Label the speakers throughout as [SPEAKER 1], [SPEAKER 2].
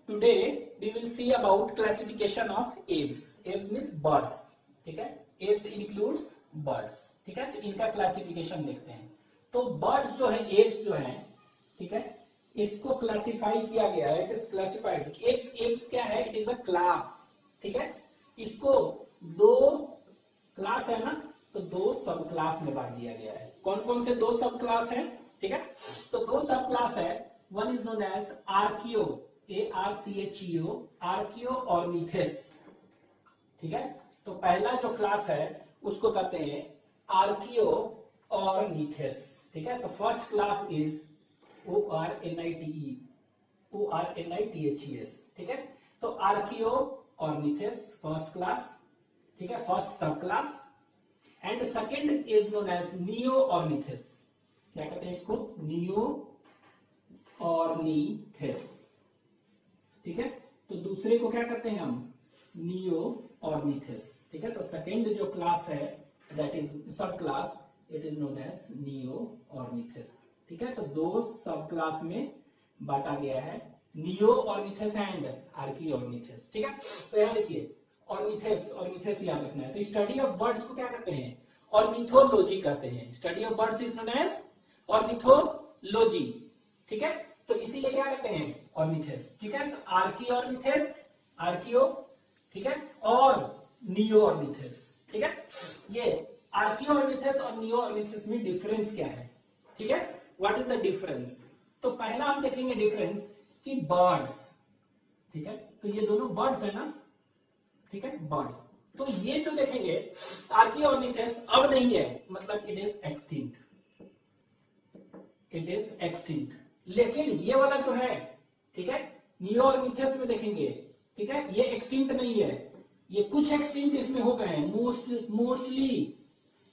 [SPEAKER 1] Today we will see about classification of aves. Aves means birds. ठीक है, aves includes birds. ठीक है, तो इनका क्लासिफिकेशन देखते हैं. तो बर्ड्स जो है, एव्स जो है, ठीक है, इसको क्लासिफाई किया गया है. It is classified. एव्स क्या है? It is a class. ठीक है, इसको दो क्लास है ना, तो दो सब क्लास में बांट दिया गया है. कौन कौन से दो सब क्लास है? ठीक है, तो दो सब क्लास है. One is known as archeo, ARCHEO, archaeornithes. ठीक है, तो पहला जो क्लास है उसको कहते हैं आर्कियो ऑर्निथेस. ठीक है, तो फर्स्ट क्लास इज ORNITHES. ठीक है, तो आर्कियो ऑर्निथेस फर्स्ट क्लास. ठीक है, first subclass. And second is known as neornithes. क्या कहते हैं इसको? Neornithes. ठीक है, तो दूसरे को क्या कहते हैं हम? Neornithes. ठीक है, तो सेकेंड जो क्लास है that is subclass, it is known as neornithes. ठीक है, तो दो सब क्लास में बांटा गया है, नियो ऑर्निथेस एंड आर्की ऑर्निथेस. ठीक है, तो यहां देखिए ऑर्निथेस, ऑर्निथेस याद रखना है. तो स्टडी ऑफ बर्ड्स को क्या कहते हैं? ऑर्निथोलॉजी कहते हैं. Study of birds is known as ornithology. ठीक है, तो इसीलिए क्या कहते हैं? ऑर्निथेस. ठीक है, तो आर्की ऑर्निथेस, आर्कियो. ठीक है, और नियो ऑर्निथेस. ठीक है, ये आर्की ऑर्निथेस और नियो ऑर्निथेस में डिफरेंस क्या है? ठीक है, व्हाट इज द डिफरेंस? तो पहला हम देखेंगे डिफरेंस कि बर्ड्स. ठीक है, तो ये दोनों बर्ड्स है ना. ठीक है, बर्ड्स. तो ये जो देखेंगे आर्की ऑर्निथेस अब नहीं है, मतलब it is extinct. It is extinct. लेकिन ये वाला जो है, ठीक है, नियो ऑर्निथेस में देखेंगे, ठीक है, ये एक्सटिंक्ट नहीं है. ये कुछ एक्सटिंक्ट इसमें हो गए हैं, मोस्टली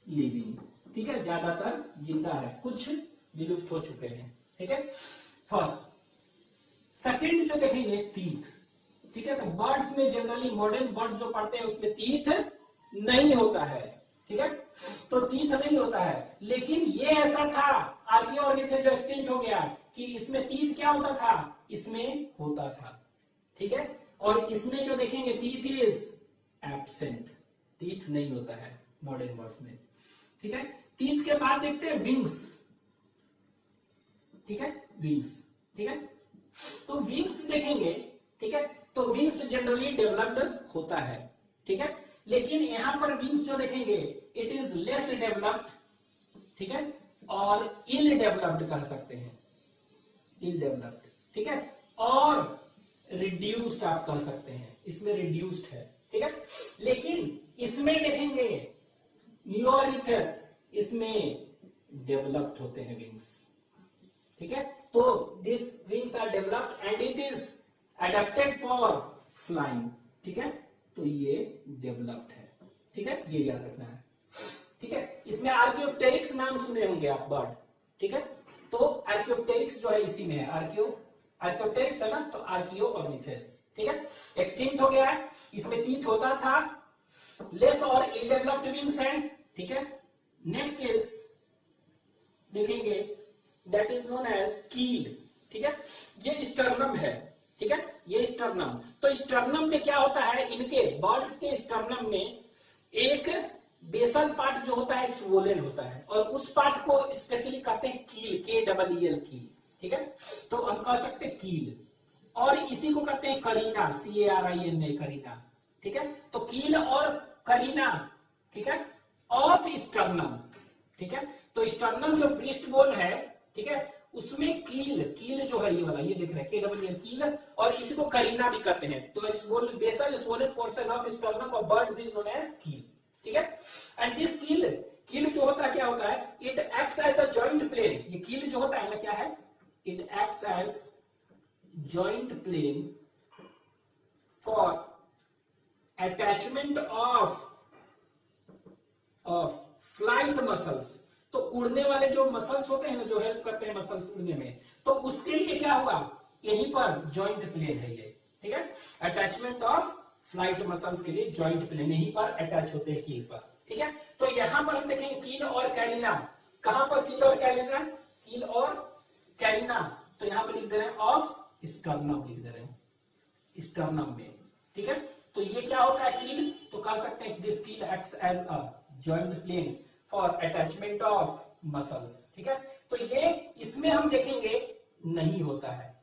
[SPEAKER 1] लिविंग. ठीक है, ज्यादातर जिंदा है, कुछ विलुप्त हो चुके हैं. ठीक है, फर्स्ट. सेकंड जो देखेंगे तीथ. ठीक है, तो बर्ड्स में जनरली मॉडर्न बर्ड्स जो पढ़ते हैं उसमें तीथ नहीं होता है. ठीक है, तो तीथ नहीं होता है. लेकिन ये ऐसा था आर्की ऑर्निथेस जो एक्सटिंक्ट हो गया कि इसमें तीथ क्या होता था? इसमें होता था. ठीक है, और इसमें जो देखेंगे तीथ इज एब्सेंट. तीथ नहीं होता है मॉडर्न बर्ड्स में. ठीक है, तीथ के बाद देखते हैं विंग्स. ठीक है, विंग्स. ठीक है, तो विंग्स देखेंगे. ठीक है, तो विंग्स जनरली डेवलप्ड होता है. ठीक है, लेकिन यहां पर विंग्स जो देखेंगे इट इज लेस डेवलप्ड. ठीक है, और इल डेवलप्ड कह सकते हैं, इल डेवलप्ड. ठीक है, और रिड्यूस्ड आप कह सकते हैं, इसमें रिड्यूस्ड है. ठीक है, लेकिन इसमें देखेंगे नियो ऑर्निथेस, इसमें डेवलप्ड होते हैं विंग्स. ठीक है, तो this wings are developed and it is adapted for flying. ठीक है, तो ये डेवलप्ड है. ठीक है, ये याद रखना है. ठीक है, इसमें आर्कियोप्टेरिक्स नाम सुने होंगे आप बर्ड. ठीक है, तो आर्कियोप्टेरिक्स जो है इसी में है. आर्कियोप्टेरिक्स है ना, तो आर्कियो ऑर्निथेस. ठीक है, एक्सटिंक्ट हो गया है. इसमें तीथ होता था, लेस और इलडेवलप्ड विंग्स हैं. ठीक है, नेक्स्ट इज देखेंगे that is known as keel. ठीक है, ये स्टर्नम है. ठीक है, ये स्टर्नम. तो स्टर्नम में क्या होता है? इनके बर्ड्स के स्टर्नम में एक बेसल पार्ट जो होता है स्वोलन होता है, और उस पार्ट को स्पेशली कहते हैं कील, KEEL कील. ठीक है, तो हम कह सकते हैं कील. और इसी को कहते हैं करीना, CARINA, करीना. ठीक है, तो कील और करीना. ठीक है, ऑफ स्टर्नम. ठीक है, तो स्टर्नम जो ब्रेस्ट बोन है, ठीक है, उसमें कील जो है ये वाला, ये देख रहे हैं KEEL कील, और इसी को करीना भी कहते हैं. तो basal swollen portion of sternum of birds is known as keel. ठीक है, एंड दिस कील जो होता है क्या होता है? It acts as a joint plane. ये कील जो होता है ना, क्या है? It acts as joint plane for attachment of flight muscles. तो उड़ने वाले जो मसल्स होते हैं ना, जो हेल्प करते हैं मसल्स उड़ने में, तो उसके लिए क्या होगा? यहीं पर जॉइंट प्लेन है ये. ठीक है, अटैचमेंट ऑफ फ्लाइट मसल्स के लिए जॉइंट प्लेन यहीं पर अटैच होते हैं कील पर. ठीक है, तो यहां पर हम देखेंगे कील और कैरिना. कहां पर कील और कैरिना? कील और कैरिना. तो यहां पर लिख दे रहे हैं ऑफ स्टर्नम लिख दे रहे हैं. स्टर्नम में, ठीक है। तो ये क्या होता है कील, तो कह सकते हैं this keel acts as a joint plane for attachment of muscles, ठीक है। तो ये इसमें हम देखेंगे नहीं होता है,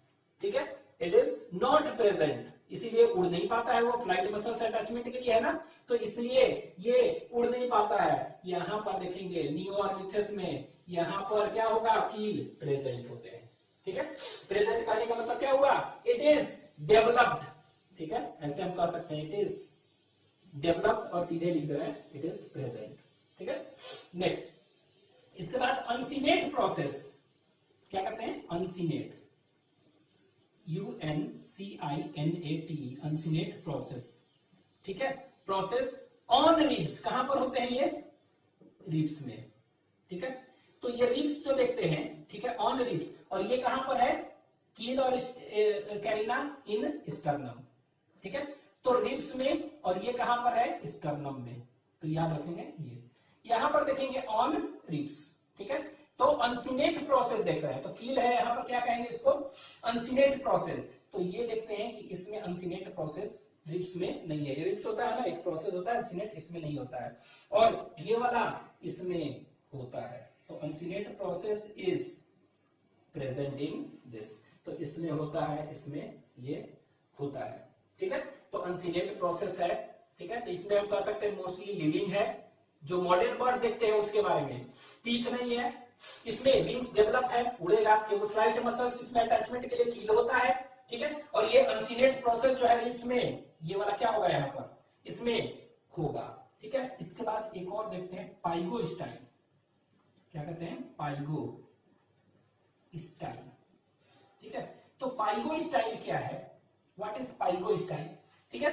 [SPEAKER 1] ठीक है, इट इज नॉट प्रेजेंट, इसीलिए उड़ नहीं पाता है, वो फ्लाइट मसल से अटैचमेंट के लिए है ना, तो इसलिए ये उड़ नहीं पाता है। यहां पर देखेंगे नियो ऑर्निथेस में यहां पर क्या होगा, कील प्रेजेंट होते हैं, ठीक है। प्रेजेंट कहने का मतलब क्या हुआ, इट इज डेवलप्ड, ठीक है, ऐसे हम कह सकते हैं इट इज डेवलप्ड, और सीधे लिख रहे हैं इट इज प्रेजेंट, ठीक है। नेक्स्ट, इसके बाद अनसीनेट प्रोसेस, क्या कहते हैं, अनसीनेट, UNCINAT, अनसीनेट प्रोसेस, ठीक है। प्रोसेस ऑन रिब्स, कहां पर होते हैं ये, रिब्स में, ठीक है। तो ये रिब्स जो देखते हैं, ठीक है, ऑन रिब्स, और ये कहां पर है, कील और कैरिना इन स्टर्नम, ठीक है। तो रिब्स में, और ये कहां पर है, स्टर्नम में, तो याद रखेंगे ये, यहां पर देखेंगे ऑन रिब्स, ठीक है। तो अनसीनेट प्रोसेस देख रहे हैं, तो कील है यहां पर, क्या कहेंगे इसको, अनसीनेट प्रोसेस। तो ये देखते हैं कि इसमें अनसीनेट प्रोसेस रिब्स में नहीं है, ये रिब्स होता है ना, एक प्रोसेस होता है अनसीनेट, इसमें नहीं होता है, और ये वाला इसमें होता है। तो uncinate process is present in this, तो इसमें होता है, इसमें ये होता है, ठीक है। तो अनसीनेट प्रोसेस है, ठीक है। तो इसमें हम कह सकते हैं मोस्टली लिविंग है, जो मॉडर्न बर्ड्स देखते हैं उसके बारे में, टीथ नहीं है, इसमें विंग्स डेवलप है, उड़ेगा, क्योंकि फ्लाइट मसल्स इसमें अटैचमेंट के लिए कील होता है, ठीक है। और ये अनसीनेट प्रोसेस जो है इसमें, ये वाला क्या होगा यहाँ पर, इसमें होगा, ठीक है। इसके बाद एक और देखते हैं, पाइगो स्टाइल, क्या कहते हैं, पाइगो स्टाइल, ठीक है। तो पाइगो स्टाइल क्या है, व्हाट इज पाइगो स्टाइल, ठीक है।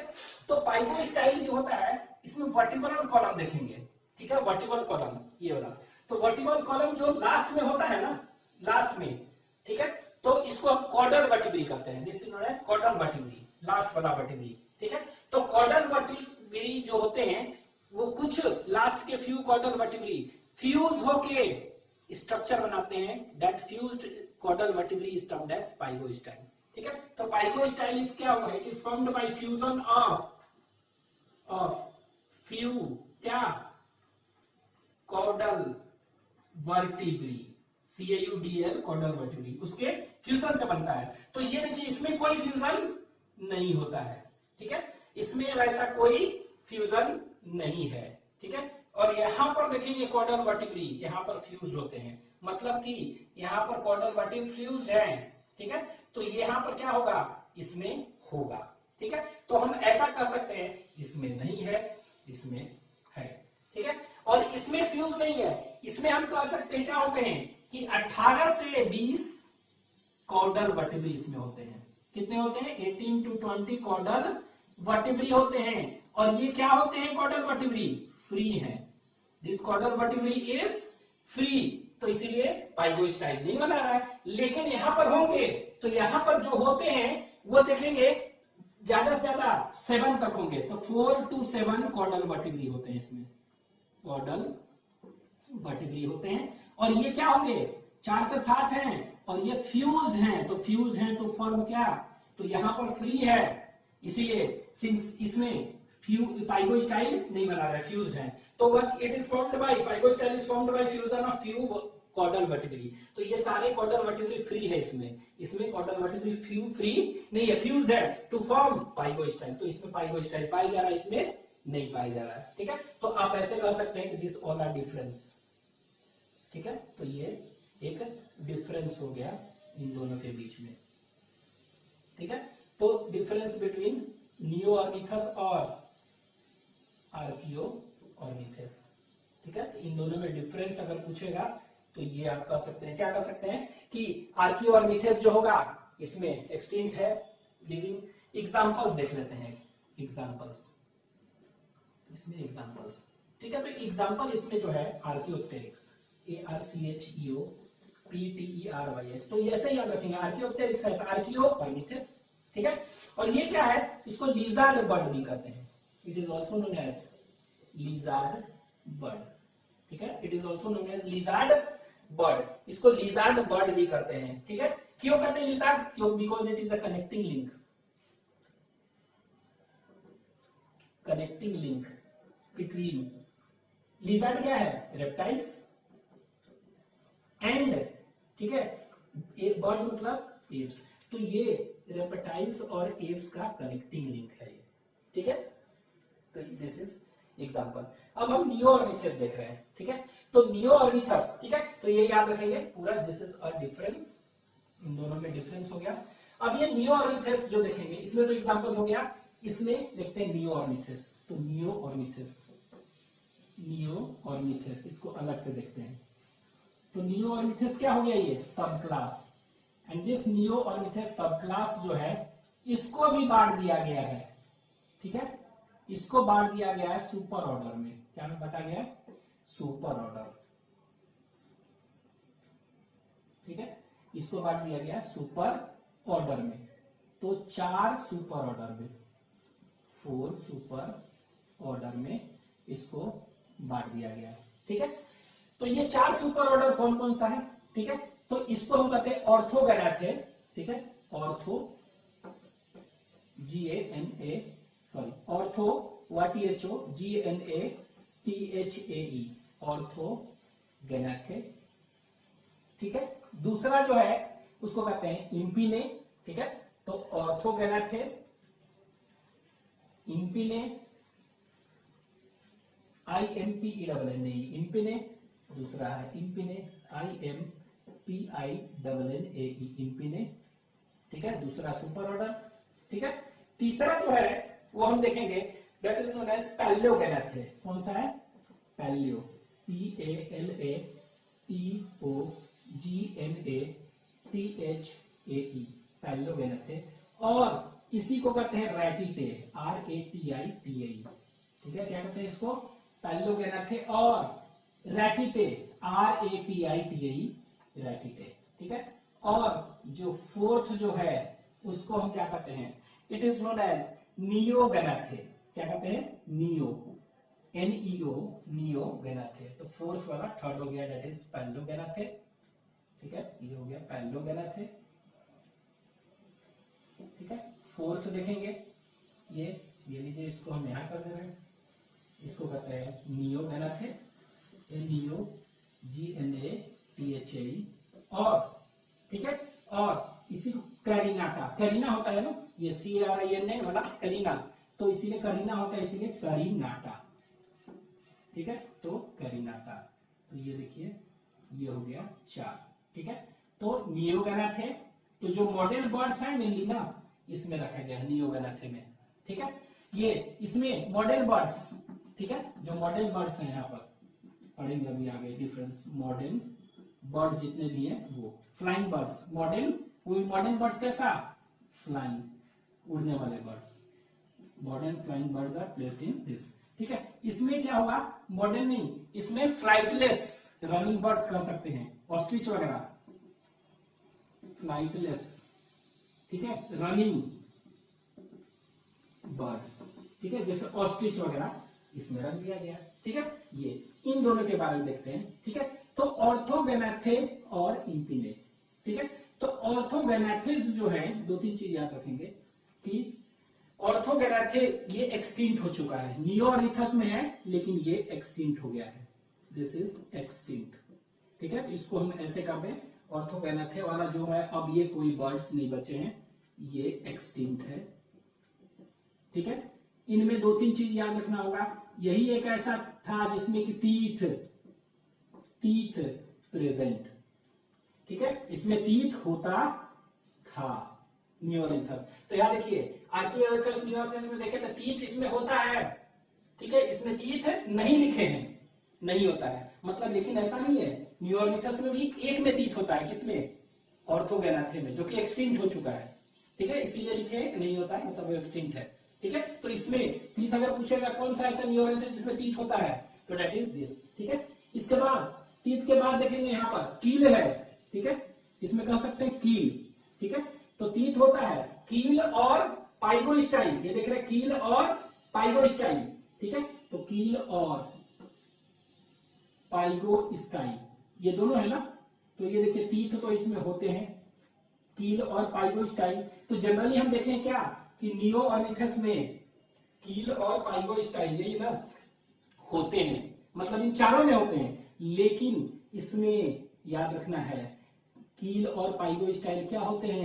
[SPEAKER 1] तो पाइगो स्टाइल जो होता है, इसमें वर्टिकल कॉलम देखेंगे, ठीक है, वर्टिकल कॉलम ये वाला, तो वर्टिकल कॉलम जो लास्ट में होता है ना, लास्ट में, ठीक है, तो इसको हम कॉर्डल वर्टिब्री कहते हैं, this is known as caudal vertebrae, last वाला वर्टिब्री, ठीक है। तो कॉर्डल वर्टिब्री जो होते हैं वो कुछ लास्ट के फ्यू कॉर्डल वर्टिब्री फ्यूज होके स्ट्रक्चर बनाते हैं, that fused caudal vertebrae is termed as pygostyle, ठीक है। तो पाइगो स्टाइल इज क्या हुआ, it is formed by fusion of few क्या, caudal vertebrae, CAUDL caudal vertebrae, उसके फ्यूजन से बनता है। तो ये देखिए इसमें कोई फ्यूजन नहीं होता है, ठीक है, इसमें वैसा कोई फ्यूजन नहीं है, ठीक है। और यहां पर देखेंगे कॉर्डल वर्टिब्री, यहां पर फ्यूज होते हैं, मतलब कि यहां पर कॉर्डल वर्टिब्री फ्यूज है, ठीक है। तो यहां पर क्या होगा, इसमें होगा, ठीक है। तो हम ऐसा कर सकते हैं, इसमें नहीं है, इसमें है, ठीक है। और इसमें फ्यूज नहीं है, इसमें हम कह सकते हैं क्या होते हैं कि 18 से 20 कॉर्डल वर्टिब्री इसमें होते हैं, कितने होते हैं, 18 to 20 कॉर्डल वर्टिब्री होते हैं। और ये क्या होते हैं, कॉर्डल वर्टिब्री फ्री है, this caudal vertebrae is free, तो इसीलिए पाइगो स्टाइल नहीं बना रहा है। लेकिन यहां पर होंगे, तो यहां पर जो होते हैं वो देखेंगे ज्यादा से ज्यादा 7 तक होंगे, तो 4 to 7 कॉर्डल वर्टिब्री होते हैं इसमें, कॉर्डल वर्टिब्री होते हैं। और ये क्या होंगे, 4 से 7 हैं, और ये फ्यूज्ड हैं, तो फ्यूज्ड हैं तो फॉर्म क्या, तो यहां पर फ्री है, इसीलिए सिंस इसमें पाइगो स्टाइल नहीं बना रहा है, फ्यूज्ड है, तो it is formed by, pygostyle is formed by fusion of few caudal vertebrae. तो ये सारे कॉर्डल वर्टिब्री फ्री है, इसमें कॉर्डल वर्टिब्री फ्री नहीं है, फ्यूज्ड है टू फॉर्म पाइगो स्टाइल, तो इसमें पाइगो स्टाइल पाया जा रहा है, इसमें नहीं पाया जा रहा है, ठीक है। तो आप ऐसे कर सकते हैं कि दिस ऑल आर डिफरेंस, ठीक है। तो ये एक डिफरेंस हो गया इन दोनों के बीच में, ठीक है। तो डिफरेंस बिटवीन नियो ऑर्निथस और आर्कियो ऑर्निथस, ठीक है। तो इन दोनों में डिफरेंस अगर पूछेगा तो ये आप कह सकते हैं, क्या कह सकते हैं कि आर्कियो ऑर्निथस जो होगा इसमें एक्सटिंक्ट है, लिविंग। एग्जांपल्स देख लेते हैं, एग्जांपल्स, इसमें एग्जांपल्स, ठीक है। तो एग्जांपल इसमें जो है आर्कियोप्टेरिक्स, ARCHEOPTERYS, तो ऐसे याद रखेंगे, आर्कियोप्टेरिक्स है आर्कियो ऑर्निथस, ठीक है। और ये क्या है, इसको लिजार्ड बर्ड भी कहते हैं, it is also known as lizard bird, ठीक है, it is also known as lizard bird, इसको लिजार्ड बर्ड भी कहते हैं, ठीक है। क्यों कहते हैं लिजार्ड, क्यों, because it is a connecting link, connecting link between lizard क्या है, रेप्टाइल्स एंड, ठीक है, बर्ड मतलब एव्स। तो ये रेप्टाइल्स और एव्स का कनेक्टिंग लिंक है ये, ठीक है। तो दिस इज एग्जांपल। अब हम नियोऑर्निथेस देख रहे हैं, ठीक है। तो नियोऑर्निथस, ठीक है, तो ये याद रखेंगे पूरा, दिस इज अ डिफरेंस, इन दोनों में डिफरेंस हो गया। अब ये नियोऑर्निथेस जो देखेंगे, इसमें तो एग्जांपल हो गया, इसमें देखते हैं नियोऑर्निथेस। तो नियोऑर्निथेस, नियोऑर्निथेस इसको अलग से देखते हैं। तो नियोऑर्निथेस क्या हो गया, ये सब क्लास, एंड दिस नियोऑर्निथेस सब क्लास जो है इसको भी बांट दिया गया है, ठीक है, इसको बांट दिया गया है सुपर ऑर्डर में। क्या में बांटा गया है, सुपर ऑर्डर, ठीक है, इसको बांट दिया गया सुपर ऑर्डर में। तो 4 सुपर ऑर्डर में, 4 सुपर ऑर्डर में इसको बांट दिया गया है, ठीक है। तो ये 4 सुपर ऑर्डर कौन कौन सा है, ठीक है। तो इसको हम कहते हैं ऑर्थोगैनाथे, ठीक है, ortho GANA, sorry ortho YTHO GNATHAE, ऑर्थोगैनाथे, ठीक है। दूसरा जो है उसको कहते हैं इम्पिने, ठीक है। तो ऑर्थोगैनाथे, इम्पिने, IMPENNE, इम्पिने, दूसरा है इम्पिने, IMPINNAE, इम्पिने, ठीक है, दूसरा सुपर ऑर्डर, ठीक है। तीसरा जो है वो हम देखेंगे, दैट इज नोन एज पैलियोगैनाथे। कौन सा है, पैलियो, PALAEOGNATHAE, पैलियोगैनाथे। और इसी को कहते हैं रैटिटे, RATITAE, ठीक है। क्या कहते हैं इसको, पैलियोगैनाथे और रैटिटे, RATITAE, रैटिटे, ठीक है। और जो फोर्थ जो है उसको हम क्या कहते हैं, इट इज नोन एज नियोगैनाथे। क्या कहते हैं, नियो, NEO, नियोगैनाथे। तो फोर्थ वाला थर्ड हो गया, दैट इज पैलियोगैनाथे, ठीक है, ये हो गया पैलियोगैनाथे, ठीक है। फोर्थ देखेंगे, ये लीजिए, इसको हम यहां कर दे रहे हैं, इसको कहते हैं नियोगैनाथे, NEOGNATHAE, और ठीक है, और इसी को करीनाटा, करीना होता है ना, ये CARINA वाला करीना, तो इसीलिए करीना होता है, इसीलिए करीनाटा, ठीक है। तो करीनाटा, तो ये देखिए, ये हो गया 4, ठीक है। तो नियोगैनाथे, तो जो मॉडर्न बर्ड्स हैं मेनली ना, इसमें रखा गया है नियोगैनाथे में, ठीक है। ये इसमें मॉडर्न बर्ड्स, ठीक है, जो मॉडर्न बर्ड्स हैं, यहाँ पर पढ़ेंगे अभी आगे डिफरेंस, मॉडर्न बर्ड जितने भी हैं वो, फ्लाइंग बर्ड्स, मॉडर्न, वो मॉडर्न बर्ड्स कैसा, फ्लाइंग, उड़ने वाले birds, modern flying birds are placed in this, ठीक है। इसमें क्या होगा, मॉडर्न नहीं, इसमें फ्लाइटलेस रनिंग बर्ड्स कर सकते हैं, ऑस्ट्रिच वगैरह, फ्लाइटलेस, ठीक है, रनिंग बर्ड्स, ठीक है, जैसे ऑस्ट्रिच वगैरह इसमें रख दिया गया, ठीक है। ये इन दोनों के बारे में देखते हैं, ठीक है। तो ऑर्थोगैनाथे और इम्पिने, ठीक है। तो ऑर्थोगैनाथेस जो है, 2-3 चीज याद रखेंगे कि ऑर्थोगैनाथे ये एक्सटिंक्ट हो चुका है, नियोऑर्निथस में है लेकिन ये एक्सटिंक्ट हो गया है, दिस इज एक्सटिंक्ट, ठीक है। इसको हम ऐसे कर दें, ऑर्थोगैनाथे वाला जो है, अब ये कोई बर्ड्स नहीं बचे हैं, ये एक्सटिंक्ट है, ठीक है। इनमें 2-3 चीज याद रखना होगा, यही एक ऐसा था जिसमें कि तीथ प्रेजेंट, ठीक है, इसमें तीथ होता था नियोऑर्निथस। तो याद देखिए, आर्कियोलॉजिकल नियोऑर्निथस में देखे तो तीथ इसमें होता है, ठीक है, इसमें तीथ नहीं लिखे हैं, नहीं होता है मतलब, लेकिन ऐसा नहीं है, नियोऑर्निथस में भी एक में तीथ होता है, किसमें, ऑर्थोगैनाथे में, जो कि एक्सटिंक्ट हो चुका है, ठीक है, इसीलिए लिखे नहीं होता है, मतलब वो एक्सटिंक्ट है, ठीक है। तो इसमें तीथ अगर पूछेगा कौन सा ऐसा नियोऑर्निथस जिसमें तीथ होता है, तो दैट इज दिस, ठीक है। इसके बाद तीथ के बाद देखेंगे यहाँ पर कील है, ठीक है, इसमें कह सकते हैं कील, ठीक है। तो तीथ होता है कील और पाइगोस्टाइल, ये देख रहे हैं कील और पाइगोस्टाइल, ठीक है। तो कील और पाइगोस्टाइल ये दोनों है ना, तो ये देखिए तीथ तो इसमें होते हैं, कील और पाइगोस्टाइल। तो जनरली हम देखें क्या कि नियोऑर्निथस में कील और पाइगोस्टाइल यही ना होते हैं, मतलब इन चारों में होते हैं, लेकिन इसमें याद रखना है कील और पाइगोस्टाइल क्या होते हैं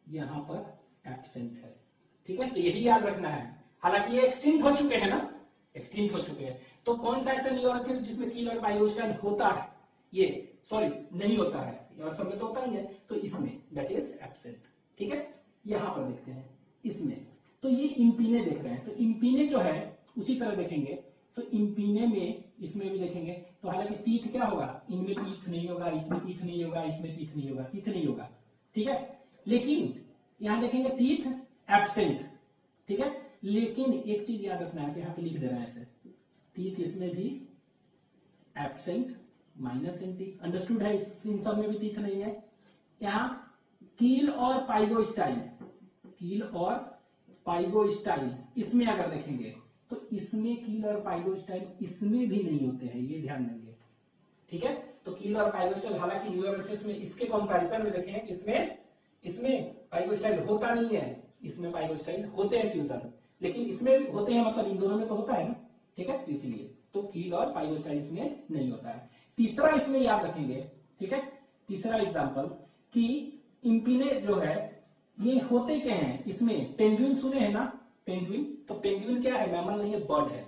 [SPEAKER 1] यहाँ पर एब्सेंट है। ठीक है, तो यही याद रखना है। हालांकि ये एक्सटिंक्ट हो चुके हैं ना, एक्सटिंक्ट हो चुके हैं। तो कौन सा ऐसा न्यूरोफिल्स जिसमें कील और पाइगोस्टाइल होता है, ये सॉरी नहीं होता है, और सब में तो होता ही है, तो इसमें दैट इज एब्सेंट। ठीक है, यहां पर देखते हैं इसमें, तो ये इम्पीने देख रहे हैं, तो इम्पीने जो है उसी तरह देखेंगे, तो इम्पीने में इसमें भी देखेंगे, तो हालांकि तीथ क्या होगा, इनमें तीथ नहीं होगा, इसमें तीथ नहीं होगा, इसमें तीथ नहीं होगा, तीथ नहीं होगा। ठीक है, लेकिन यहां देखेंगे तीथ एब्सेंट। ठीक है, लेकिन एक चीज याद रखना है, तो यहां पे लिख दे रहे हैं ऐसे, तीथ इसमें भी absent minus N T, understood है, इन सब में भी तीथ नहीं है। यहां कील और पाइगोस्टाइल, कील और पाइगोस्टाइल इसमें अगर देखेंगे तो इसमें कील और पाइगोस्टाइल इसमें भी नहीं होते हैं, ये ध्यान देंगे। ठीक है, तो कील और पाइगोस्टाइल हालांकि न्यूरोमेट्रिक्स में इसके कंपैरिजन में देखें, इसमें पाइगोस्टाइल होता नहीं है, इसमें पाइगोस्टाइल होते हैं फ्यूजन, लेकिन इसमें भी होते हैं, मतलब इन दोनों में तो होता है ना। ठीक है, इसीलिए तो कील और पाइगोस्टाइल इसमें नहीं होता है। तीसरा इसमें याद रखेंगे, ठीक है, तीसरा एग्जांपल कि इम्पीने जो है ये होते क्या हैं, इसमें पेंगुइन सुने हैं ना, पेंगुइन, तो पेंगुइन क्या है, मैमल नहीं है, बर्ड है।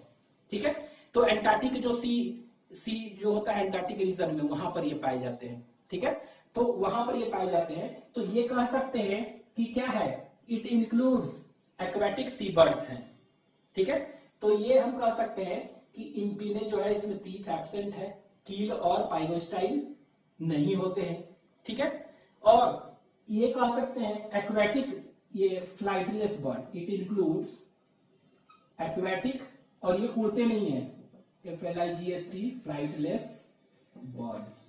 [SPEAKER 1] ठीक है, तो एंटार्क्टिक जो सी जो होता है एंटार्क्टिक रीजन में, वहां पर ये पाए जाते हैं। ठीक है, तो वहां पर ये पाए जाते हैं, तो ये कह सकते हैं कि क्या है, it includes aquatic sea birds हैं। ठीक है, तो ये हम कह सकते हैं कि इम्पीने जो है इसमें तीथ एब्सेंट है, कील और पाइगोस्टाइल नहीं होते हैं। ठीक है, और ये कह सकते हैं एक्वेटिक, ये flightless bird, it includes aquatic, और ये उड़ते नहीं है, FLIGST फ्लाइटलेस बर्ड्स।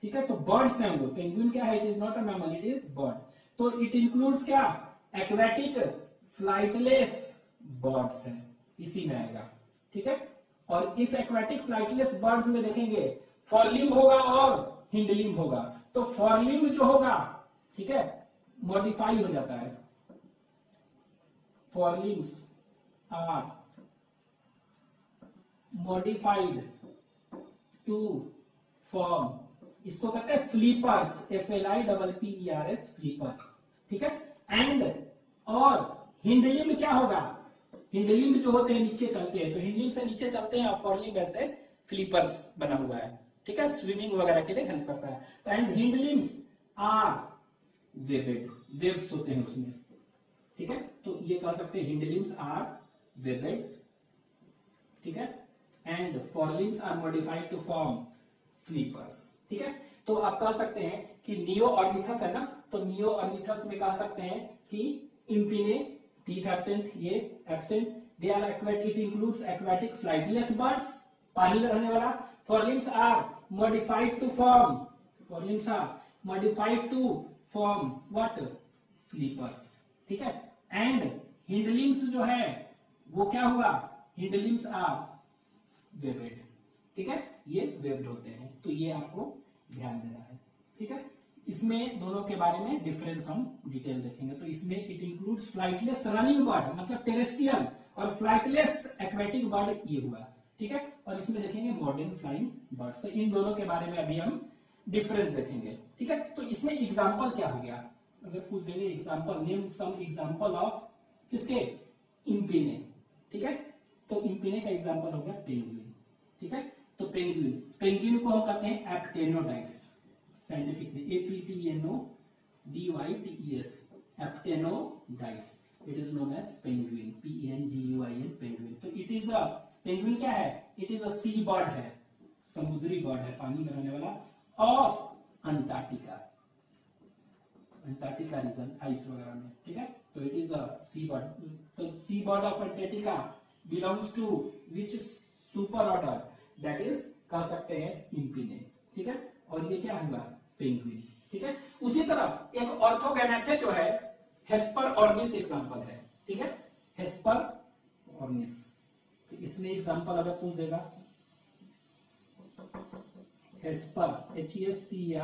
[SPEAKER 1] ठीक है, तो बर्ड्स हैं वो, पेंगुइन क्या है, it is not a mammal, it is bird. तो इट इंक्लूड्स क्या, एक्वेटिक फ्लाइटलेस बर्ड्स है, इसी में आएगा। ठीक है, और इस एक्वेटिक फ्लाइटलेस बर्ड्स में देखेंगे फॉरलिम्ब होगा और हिंडलिम्ब होगा, तो फॉरलिम्ब जो होगा, ठीक है, मॉडिफाई हो जाता है, फॉरलिम्ब्स आर मॉडिफाइड टू फॉर्म, इसको कहते हैं फ्लीपर्स, FLIPPERS फ्लीपर्स। ठीक है, एंड और हिंडलिम्ब क्या होगा, हिंडलिम्ब जो होते हैं नीचे चलते हैं, तो हिंडलिम्ब से नीचे चलते हैं, और फॉरलिम्ब ऐसे फ्लीपर्स बना हुआ है। ठीक है, स्विमिंग वगैरह के लिए हेल्प करता है। तो एंड हिंडलिम्ब्स आर वेबेड, वेब्स होते हैं उसमें। ठीक है, तो ये कह सकते हैं हिंडलिम्ब्स आर वेबेड। ठीक है, and forelimbs are modified to form flippers. ठीक है, तो आप कह सकते हैं कि नियो ऑर्निथस है ना, तो नियो ऑर्निथस में कह सकते हैं कि इम्पीने टीथ एब्सेंट, ये absent, they are aquatic, it includes aquatic flightless birds, पानी में रहने वाला, forelimbs are modified to form, forelimbs are modified to form what, flippers. ठीक है, एंड हिंडलिम्ब्स जो है वो क्या हुआ, हिंडलिम्ब्स आर वेबेड। ठीक है, ये वेब्ड होते हैं, तो ये आपको ध्यान देना है। ठीक है, इसमें दोनों के बारे में डिफरेंस हम डिटेल देखेंगे। तो इसमें it includes flightless running bird, मतलब टेरेस्ट्रियल, और फ्लाइटलेस एक्वेटिक बर्ड ये हुआ। ठीक है, और इसमें देखेंगे मॉडर्न फ्लाइंग बर्ड्स, तो इन दोनों के बारे में अभी हम डिफरेंस देखेंगे। ठीक है, तो इसमें एग्जाम्पल क्या हो गया, अगर पूछ देंगे example, name some example of किसके, इम्पीने। ठीक है, तो इम्पीने का एग्जाम्पल हो गया पेंगुइन। ठीक है, तो पेंगुइन, पेंगुइन को हम कहते हैं एप्टेनोडाइट्स, साइंटिफिक में APTENODYTES, aptenodytes, it is known as penguin, PENGUIN, penguin. तो इट इज अ, पेंगुइन क्या है, it is a sea bird है, समुद्री बर्ड है, पानी में रहने वाला, of Antarctica, Antarctica region, ice वगैरह में। ठीक है, तो it is a sea bird, तो sea bird of Antarctica belongs to which superorder, that is कह सकते हैं इम्पीने। ठीक है, और ये क्या होगा, पेंगुइन। ठीक है, उसी तरह एक ऑर्थोगैनेथे जो है हेस्पर ऑर्निस एग्जांपल है। ठीक है, हेस्पर ऑर्निस, तो इसमें एग्जांपल अगर पूछ देगा, हेस्पर, HESPERORNI,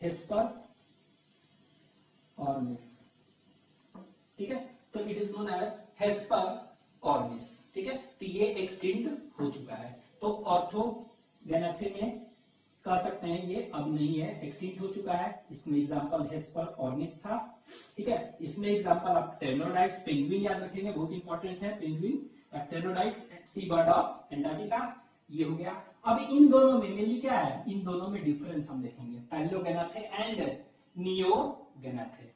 [SPEAKER 1] हेस्पर ऑर्निस, ठीक है, तो इट इज नोन एज हेस्परऑर्निस, ठीक है, तो ये एक्सटिंक्ट हो चुका है। तो ऑर्थोगैनाथे में कह सकते हैं ये अब नहीं है, एक्सटिंक्ट हो चुका है। इसमें एग्जांपल हेस्परऑर्निस था, ठीक है। इसमें एग्जांपल आप टेनोडाइट्स, पेंगुइन याद रखेंगे, बहुत इंपॉर्टेंट है penguin, tenodytes, sea bird of Antarctica, ये हो गया। अब इन दोनों में मेनली क्या है, इन दोनों में डिफरेंस हम देखेंगे, पैलियोगैनाथे एंड नियोगैनाथे।